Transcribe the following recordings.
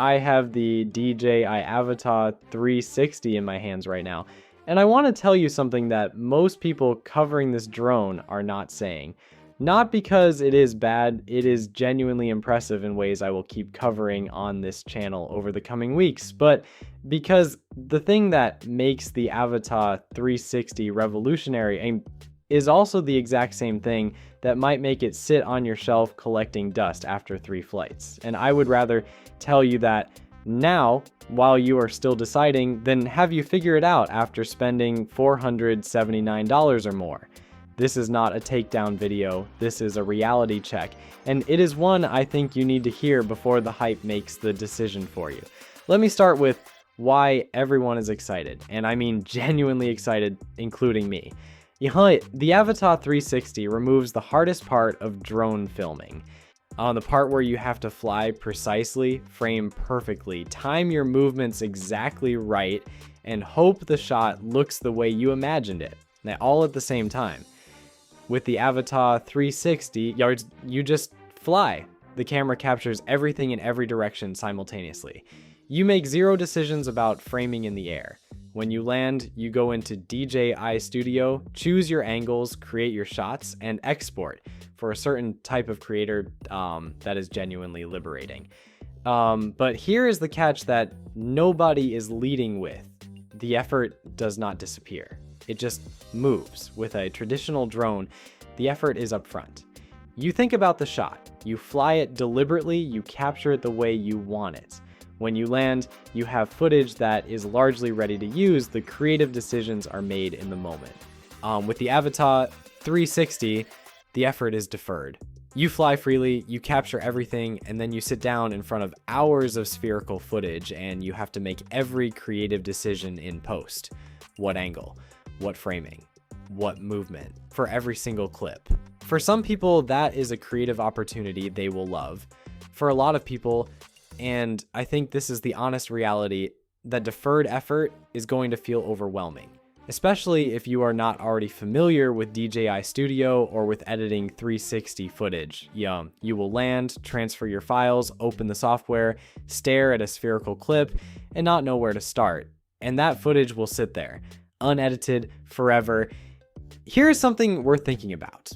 I have the DJI Avata 360 in my hands right now, and I want to tell you something that most people covering this drone are not saying. Not because it is bad, it is genuinely impressive in ways I will keep covering on this channel over the coming weeks, but because the thing that makes the Avata 360 revolutionary and is also the exact same thing that might make it sit on your shelf collecting dust after 3 flights. And I would rather tell you that now, while you are still deciding, than have you figure it out after spending $479 or more. This is not a takedown video, this is a reality check, and it is one I think you need to hear before the hype makes the decision for you. Let me start with why everyone is excited, and I mean genuinely excited, including me. The Avata 360 removes the hardest part of drone filming. On the part where you have to fly precisely, frame perfectly, time your movements exactly right, and hope the shot looks the way you imagined it, all at the same time. With the Avata 360, you just fly. The camera captures everything in every direction simultaneously. You make 0 decisions about framing in the air. When you land, you go into DJI Studio, choose your angles, create your shots, and export for a certain type of creator that is genuinely liberating. But here is the catch that nobody is leading with. The effort does not disappear. It just moves. With a traditional drone, the effort is up front. You think about the shot. You fly it deliberately, you capture it the way you want it. When you land, you have footage that is largely ready to use. The creative decisions are made in the moment. With the Avata 360, the effort is deferred. You fly freely, you capture everything, and then you sit down in front of hours of spherical footage and you have to make every creative decision in post. What angle? What framing? What movement? For every single clip. For some people, that is a creative opportunity they will love. For a lot of people, and I think this is the honest reality, that deferred effort is going to feel overwhelming, especially if you are not already familiar with DJI Studio or with editing 360 footage. You will land, transfer your files, open the software, stare at a spherical clip, and not know where to start. And that footage will sit there, unedited, forever. Here's something worth thinking about.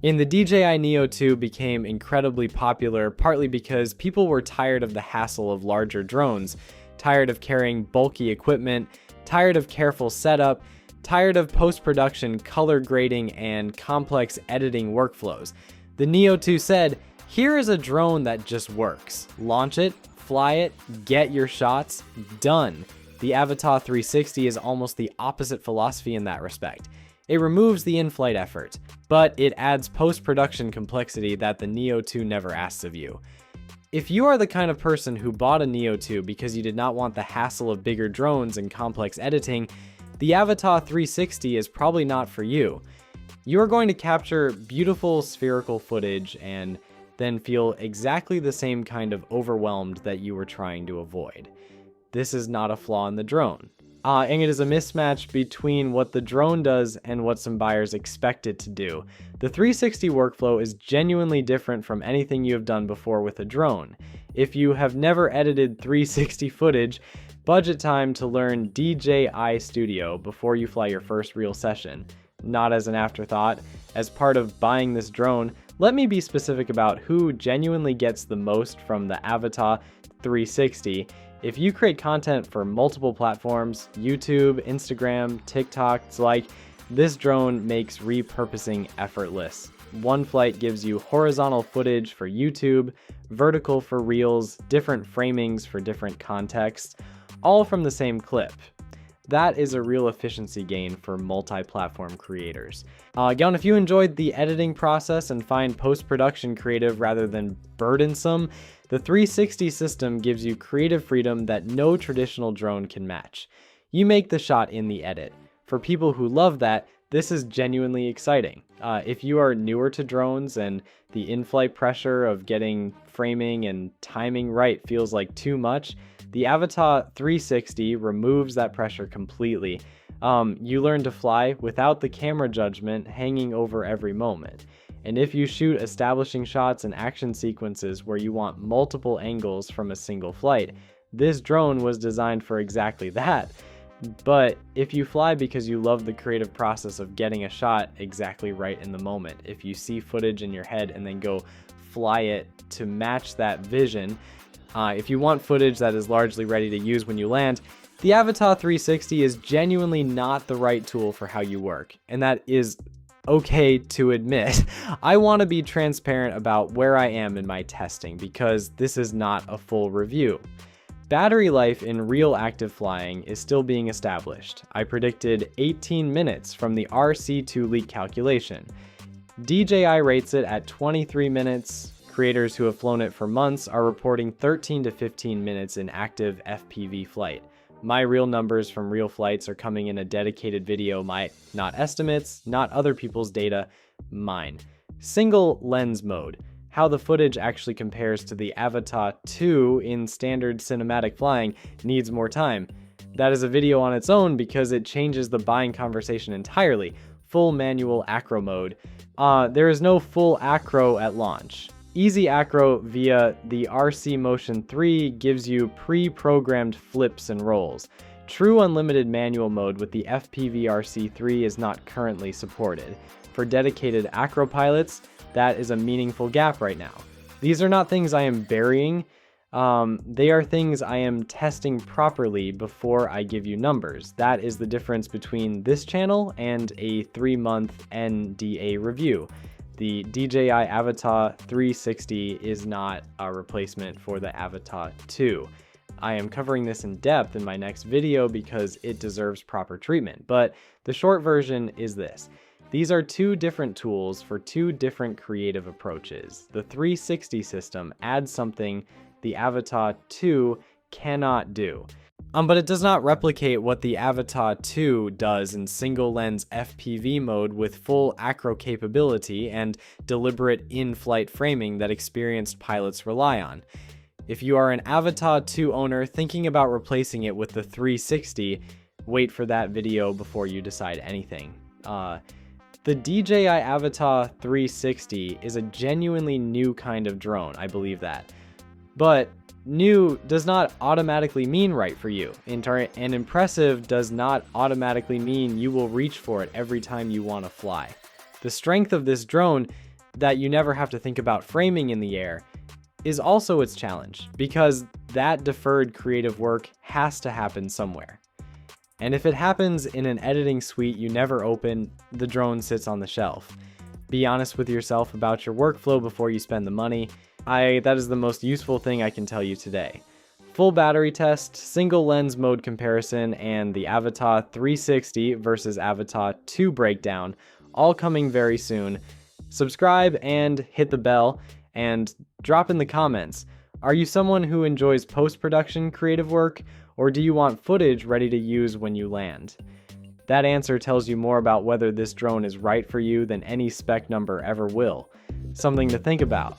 The DJI Neo 2 became incredibly popular partly because people were tired of the hassle of larger drones, tired of carrying bulky equipment, tired of careful setup, tired of post-production color grading and complex editing workflows. The Neo 2 said, here is a drone that just works. Launch it, fly it, get your shots, done. The Avata 360 is almost the opposite philosophy in that respect. It removes the in-flight effort, but it adds post-production complexity that the Neo 2 never asks of you. If you are the kind of person who bought a Neo 2 because you did not want the hassle of bigger drones and complex editing, the Avata 360 is probably not for you. You are going to capture beautiful spherical footage and then feel exactly the same kind of overwhelmed that you were trying to avoid. This is not a flaw in the drone. And it is a mismatch between what the drone does and what some buyers expect it to do. The 360 workflow is genuinely different from anything you have done before with a drone. If you have never edited 360 footage, budget time to learn DJI Studio before you fly your first real session. Not as an afterthought, as part of buying this drone, let me be specific about who genuinely gets the most from the Avata 360. If you create content for multiple platforms, YouTube, Instagram, TikTok, this drone makes repurposing effortless. One flight gives you horizontal footage for YouTube, vertical for Reels, different framings for different contexts, all from the same clip. That is a real efficiency gain for multi-platform creators. Again, if you enjoyed the editing process and find post-production creative rather than burdensome, the 360 system gives you creative freedom that no traditional drone can match. You make the shot in the edit. For people who love that, this is genuinely exciting. If you are newer to drones and the in-flight pressure of getting framing and timing right feels like too much, the Avata 360 removes that pressure completely. You learn to fly without the camera judgment hanging over every moment. And if you shoot establishing shots and action sequences where you want multiple angles from a single flight, this drone was designed for exactly that. But if you fly because you love the creative process of getting a shot exactly right in the moment, if you see footage in your head and then go fly it to match that vision, if you want footage that is largely ready to use when you land, the Avata 360 is genuinely not the right tool for how you work, and that is okay to admit. I want to be transparent about where I am in my testing because this is not a full review. Battery life in real active flying is still being established. I predicted 18 minutes from the RC2 leak calculation. DJI rates it at 23 minutes. Creators who have flown it for months are reporting 13 to 15 minutes in active FPV flight. My real numbers from real flights are coming in a dedicated video, not estimates, not other people's data, mine. Single lens mode. How the footage actually compares to the Avata 2 in standard cinematic flying needs more time. That is a video on its own because it changes the buying conversation entirely. Full manual Acro mode. There is no full Acro at launch. Easy Acro via the RC Motion 3 gives you pre-programmed flips and rolls. True unlimited manual mode with the FPV RC3 is not currently supported. For dedicated Acro pilots, that is a meaningful gap right now. These are not things I am burying. They are things I am testing properly before I give you numbers. That is the difference between this channel and a 3-month NDA review. The DJI Avata 360 is not a replacement for the Avata 2. I am covering this in depth in my next video because it deserves proper treatment, but the short version is this. These are two different tools for two different creative approaches. The 360 system adds something the Avata 2 cannot do. But it does not replicate what the Avata 2 does in single lens FPV mode with full Acro capability and deliberate in-flight framing that experienced pilots rely on. If you are an Avata 2 owner thinking about replacing it with the 360, wait for that video before you decide anything. The DJI Avata 360 is a genuinely new kind of drone, I believe that. But new does not automatically mean right for you, and impressive does not automatically mean you will reach for it every time you want to fly. The strength of this drone, that you never have to think about framing in the air, is also its challenge, because that deferred creative work has to happen somewhere. And if it happens in an editing suite you never open, the drone sits on the shelf. Be honest with yourself about your workflow before you spend the money. That is the most useful thing I can tell you today. Full battery test, single lens mode comparison, and the Avata 360 versus Avata 2 breakdown, all coming very soon. Subscribe and hit the bell, and drop in the comments. Are you someone who enjoys post-production creative work, or do you want footage ready to use when you land? That answer tells you more about whether this drone is right for you than any spec number ever will. Something to think about.